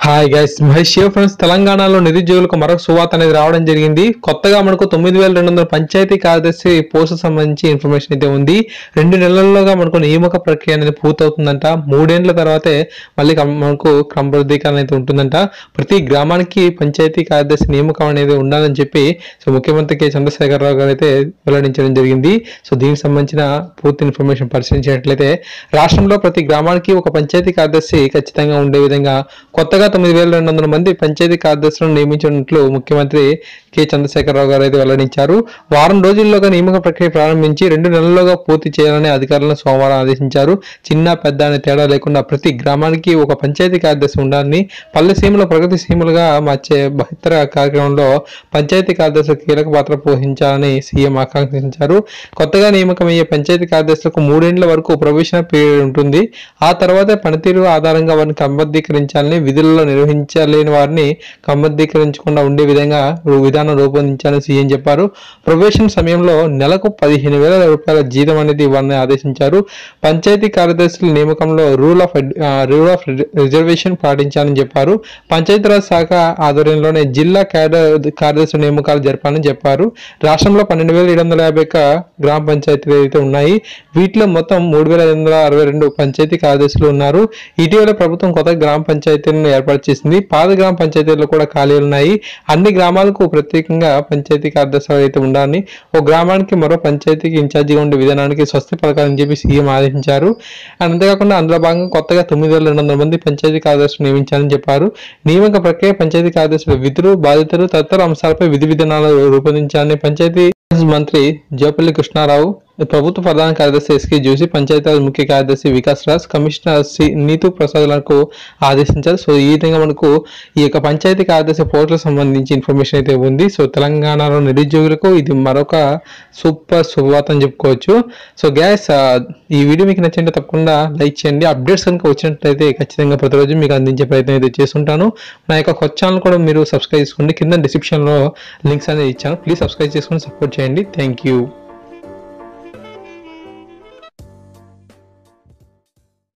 Hi guys, Mahesh friends. తెలంగాణలో నిరుద్యోగులకు మరొక శుభవార్త అనేది రావడం జరిగింది. కొత్తగా మనకు 9200 పంచాయతీ కార్యదర్శి పోస్టు సంబంధించి ఇన్ఫర్మేషన్ అయితే ఉంది. 2 నెలల్లోగా మనకు నియామక ప్రక్రియ అనేది పూర్తవుతుందంట. 3 ఏళ్ల తర్వాతే మళ్ళీ మనకు క్రమబద్ధీకరణ అయితే ఉంటుందంట. ప్రతి గ్రామానికి పంచాయతీ కార్యదర్శి నియామకం అనేది ఉండాలని చెప్పి ముఖ్యమంత్రి కె చంద్రశేఖరరావు గారు అయితే వెల్లడించడం జరిగింది. దీనికి సంబంధించిన పూర్తి ఇన్ఫర్మేషన్ పరిశీలించినట్లయితే రాష్ట్రంలో ప్రతి గ్రామానికి ఒక పంచాయతీ కార్యదర్శి ఖచ్చితంగా ఉండే విధంగా కొత్తగా 9200 మంది పంచాయతీ కార్యదర్శులను నియమించినట్లు ముఖ్యమంత్రి కె చంద్రశేఖరరావు గారు అయితే వెల్లడించారు. వారం రోజుల్లోగా నియామక ప్రక్రియ ప్రారంభించి 2 నెలల్లోగా పూర్తి చేయాలని అధికారులను సోమవారం ఆదేశించారు. చిన్న పెద్ద అనే తేడా లేకుండా ప్రతి గ్రామానికి ఒక పంచాయతీ కార్యదర్శి ఉండాలని, పల్లె సీమలు ప్రగతి సీమలుగా మార్చే బహిత్తర కార్యక్రమంలో పంచాయతీ కార్యదర్శులు కీలక పాత్ర పోషించాలని సీఎం ఆకాంక్షించారు. కొత్తగా నియామకమయ్యే పంచాయతీ కార్యదర్శులకు 3 ఏళ్ల వరకు ప్రొబేషనరీ పీరియడ్ ఉంటుంది. ఆ తర్వాత పనితీరు ఆధారంగా వారిని క్రమబద్ధీకరించాలని, విధులలో నిర్వహించలేని వారిని క్రమబద్ధీకరించకుండా ఉండే విధంగా విధానం రూపొందించాలని సీఎం చెప్పారు. ప్రొబేషన్ సమయంలో నెలకు 15,000 రూపాయల జీతం అనేది ఇవ్వాలని ఆదేశించారు. పంచాయతీ కార్యదర్శుల నియామకంలో రూల్ ఆఫ్ రిజర్వేషన్ పాటించాలని చెప్పారు. పంచాయతీరాజ్ శాఖ ఆధ్వర్యంలోనే జిల్లా కార్యదర్శుల నియామకాలు జరపాలని చెప్పారు. రాష్ట్రంలో 12,750 గ్రామ పంచాయతీలు అయితే ఉన్నాయి. వీటిలో మొత్తం 3,562 పంచాయతీ కార్యదర్శులు ఉన్నారు. ఇటీవల ప్రభుత్వం కొత్త గ్రామ పంచాయతీలను ఏర్పాటు చేసింది. పాత గ్రామ పంచాయతీల్లో కూడా ఖాళీలు ఉన్నాయి. అన్ని గ్రామాలకు ప్రత్యేకంగా పంచాయతీ కార్యదర్శులు అయితే ఉండాలని, ఒక గ్రామానికి మరో పంచాయతీకి ఇన్ఛార్జిగా ఉండే విధానానికి స్వస్తి పలకాలని చెప్పి సీఎం ఆదేశించారు. అంతేకాకుండా అందులో భాగంగా కొత్తగా 9,200 మంది పంచాయతీ కార్యదర్శులు నియమించాలని చెప్పారు. నియామక ప్రక్రియ, పంచాయతీ కార్యదర్శుల విధులు, బాధ్యతలు తదితర అంశాలపై విధి విధానాలు రూపొందించాలని పంచాయతీ మంత్రి జోపల్లి కృష్ణారావు, ప్రభుత్వ ప్రధాన కార్యదర్శి ఎస్కే జోషి, పంచాయతీరాజ్ ముఖ్య కార్యదర్శి వికాస్ రాజ్, కమిషనర్ నీతు ప్రసాద్లకు ఆదేశించారు. ఈ విధంగా మనకు ఈ యొక్క పంచాయతీ కార్యదర్శి పోస్టులకు సంబంధించి ఇన్ఫర్మేషన్ అయితే ఉంది. తెలంగాణలో నిరుద్యోగులకు ఇది మరొక సూపర్ శుభవార్త అని చెప్పుకోవచ్చు. గ్యాస్, ఈ వీడియో మీకు నచ్చింటే తప్పకుండా లైక్ చేయండి. అప్డేట్స్ కనుక వచ్చినట్లయితే ఖచ్చితంగా ప్రతిరోజు మీకు అందించే ప్రయత్నం అయితే చేస్తుంటాను. నా యొక్క కొత్త ఛానల్ కూడా మీరు సబ్స్క్రైబ్ చేసుకోండి. కింద డిస్క్రిప్షన్లో లింక్స్ అనేది ఇచ్చాను. ప్లీజ్ సబ్స్క్రైబ్ చేసుకొని సపోర్ట్ చేయండి. Thank you.